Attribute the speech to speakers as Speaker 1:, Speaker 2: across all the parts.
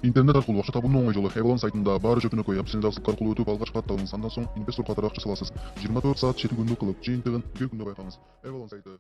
Speaker 1: Интернет аркылуу акча табуунун оңой жолу Avalon сайтында баары жөкөнөкөй апсендавсыздык аркылуу өтүп алгач катталыңыз. Андан соң инвестор катары акча саласыз. 24 саат 7 күндүк кылып жыйынтыгын бир күндө байкаңыз. Avalon сайты.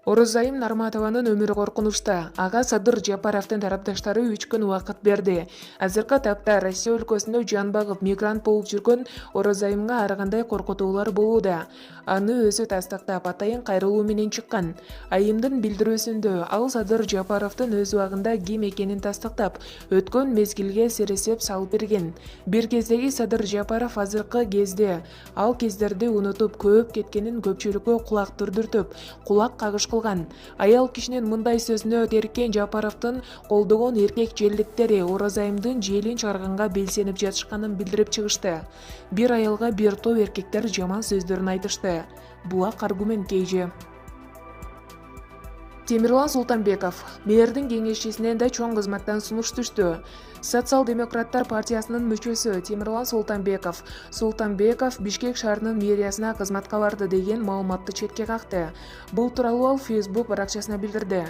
Speaker 2: Орозайым Нарматованын өмүрү коркунучта. Ага Садыр Жапаровдун тарапташтары 3 күн убакыт берди. Азыркы тапта Россия өлкөсүндө жан багып мигрант болуп жүргөн Орозайымга ар кандай коркутуулар болууда. Аны өзү тастыктап, атайын кайрылуу менен чыккан. Айымдын билдирүүсүндө ал Садыр Жапаровдун өз убагында ким экенин тастыктап, өткөн мезгилге сересеп салып берген. Бир кездеги Садыр Жапаров азыркы кезде ал кездерди унутуп көп кеткенин көпчүлүккө кулак түрдүртүп, кулак кагыш кылган. Аял кишинин мындай сөзүнө Эркен Жапаровдун колдогон эркек желдиктери Орозайымдын желин чыгарганга белсенип жатышканын билдирип чыгышты. Бир аялга бир топ эркектер жаман сөздөрүн айтышты. Булак аргумент KG. Темирлан Султанбеков мэрдин кеңешчисинен да чоң кызматтан сунуш түштү. Социал-демократтар партиясынын мүчөсү Темирлан Султанбеков Бишкек шаарынын мэриясына кызматка барды деген маалыматты четке какты. Бул тууралуу ал Facebook баракчасына билдирди.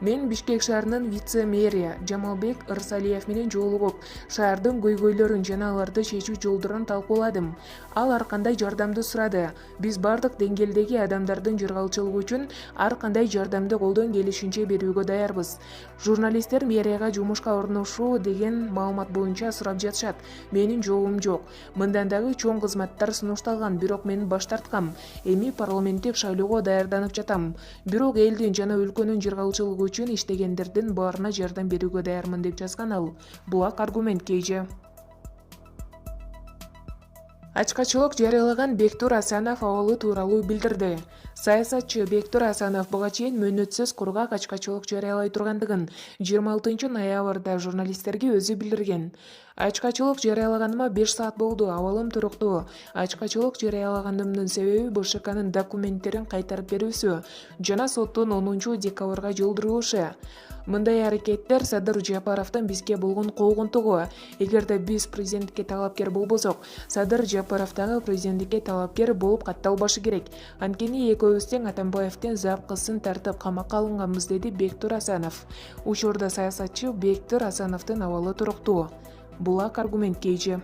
Speaker 2: Мен Бишкек шаарынын вице-мэри Жамалбек Ырсалиев менен жолугуп, шаардын көйгөйлөрүн жана аларды чечүү жолдорун талкууладым. Ал ар кандай жардамды сурады. Биз бардык деңгээлдеги адамдардын жыргалчылыгы үчүн ар кандай жардамды колдон келишинче берүүгө даярбыз. Журналисттер мэрияга жумушка орношуу деген маалымат боюнча сурап жатышат. Менин жообум жок. Мындан дагы чоң кызматтар сунушталган, бирок мен баш тарткам. Эми парламенттик шайлоого даярданып жатам. Бирок элдин жана өлкөнүн жыргалчылыгы үчүн иштегендердин баарына жардам берүүгө даярмын деп жазган ал. Булак аргумент KG. Ачкачылык жарыялаган Бектур Асанов абалы тууралуу билдирди. Саясатчы Бектур Асанов буга чейин мөөнөтсүз кургак ачкачылык жарыялай тургандыгын 26 ноябрда журналисттерге өзү билдирген. Ачкачылык жарыялаганыма 5 саат болду, абалым туруктуу. Ачкачылык жарыялаганымдын себеби БШКнын документтерин кайтарып берүүсү жана соттун 10 декабрга жолдурулушу. Мындай аракеттер Садыр Жапаровдун бизге болгон куугунтугу. Эгерде биз президенттикке талапкер болбосок, Садыр Жапаров дагы президенттикке талапкер болуп катталбашы керек. Анткени экөөбүз тең Атамбаевдин запкысын тартып камакка алынганбыз, деди Бектур Асанов. Учурда саясатчы Бектур Асановдун абалы туруктуу. Булак аргумент KG.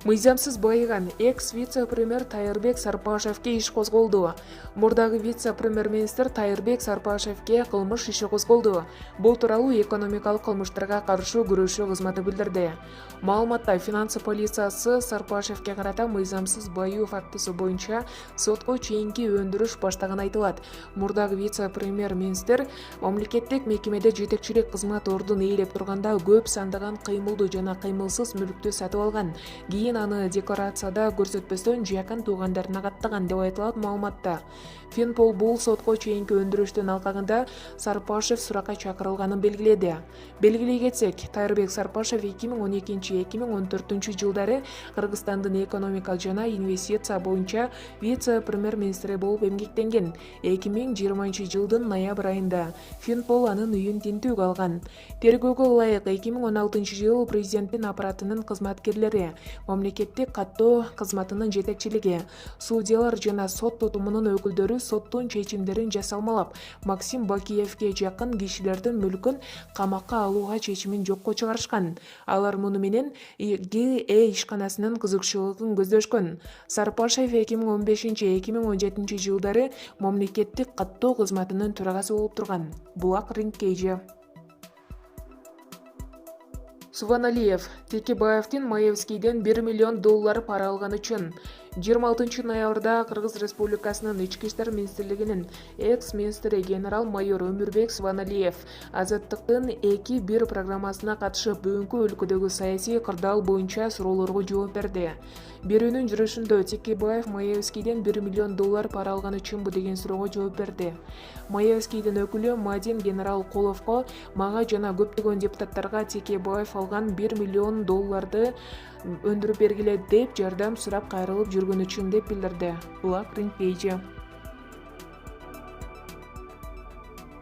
Speaker 2: Мыйзамсыз байыган экс-вице-премьер Тайырбек Сарпашевке иш козголду. Мурдагы вице-премьер-министр Тайырбек Сарпашевке кылмыш иши козголду. Бул тууралуу экономикалык кылмыштарга каршы күрөшүү кызматы билдирди. Маалыматта финансы полициясы Сарпашевке карата мыйзамсыз байуу фактысы боюнча сотко чейинки өндүрүш баштаганы айтылат. Мурдагы вице-премьер-министр мамлекеттик мекемеде жетекчилик кызмат ордун ээлеп турганда көп сандаган кыймылдуу жана кыймылсыз мүлктү сатып алган. Аны декларацияда көрсөтпөстөн жакын туугандарына каттаган деп айтылат маалыматта. Финпол бул сотко чейинки өндүрүштүн алкагында Сарпашев суракка чакырылганын белгиледи. Белгилей кетсек, Тайырбек Сарпашев 2012-2014 жылдары Кыргызстандын экономика жана инвестиция боюнча вице-премьер-министри болуп эмгектенген. 2020 жылдын ноябрь айында Финпол анын үйүн тинтүүгө алган. Тергөөгө ылайык 2016 жылы президенттин аппаратынын кызматкерлери, мамлекеттик каттоо кызматынын жетекчилиги, судьялар жана сот тутумунун өкүлдөрү соттун чечимдерин жасалмалап, Максим Бакиевге жакын кишилердин мүлкүн камакка алууга чечимин жокко чыгарышкан. Алар муну менен ГЭ ишканасынын кызыкчылыгын көздөшкөн. Сарпашев 2015-2017 жылдары мамлекеттик каттоо кызматынын төрагасы болуп турган. Булак Ринг KG. Суваналиев Текебаевдин Маевскийден $1 миллион пара алганы үчүн 26 ноябрда Кыргыз Республикасынын Ички иштер министрлигинин экс-министри генерал-майор Өмүрбек Суваналиев Азаттыктын 2-1 программасына катышып, бүгүнкү өлкөдөгү саясий кырдаал боюнча суроолорго жооп берди. Берүүнүн жүрүшүндө Текебаев Маевскийден $1 миллион пара алганы үчүнбү деген суроого жооп берди. Маевскийдин өкүлү Мадин генерал Коловко мага жана көптөгөн депутаттарга Текебаев алган $1 миллион өндүрүп бергиле деп жардам сурап кайрылып жүргөн үчүн деп билдирди. Булак Ринг KG.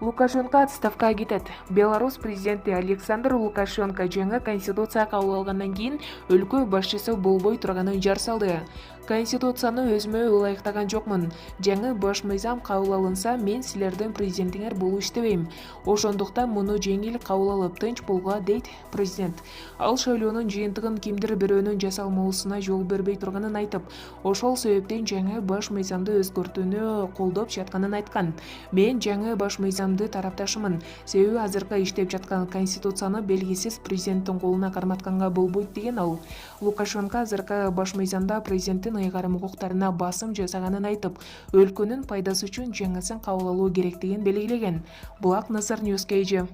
Speaker 2: Лукашенко отставкага кетет. Беларусь президенти Александр Лукашенко жаңы конституция кабыл алгандан кийин өлкө башчысы болбой турганын жар салды. Конституцияны өзүмө ылайыктаган жокмун. Жаңы баш мыйзам кабыл алынса, мен силердин президентиңер болуп иштебейм. Ошондуктан муну жеңил кабыл алып тынч болгула, дейт президент. Ал шайлоонун жыйынтыгын кимдир бирөөнүн жасалмоосуна жол бербей турганын айтып, ошол себептен жаңы баш мыйзамды өзгөртүүнү колдоп жатканын айткан. Мен жаңы баш мыйзамды тарапташымын. Себеби азыркы иштеп жаткан конституцияны белгисиз президенттин колуна карматканга болбойт деген ал. Лукашенко азыркы баш мыйзамда президенттин ыйгарым укуктарына басым жасаганын айтып, өлкөнүн пайдасы үчүн жаңысын кабыл алуу керектигин белгилеген. Булак Назар Ньюс Кейжи.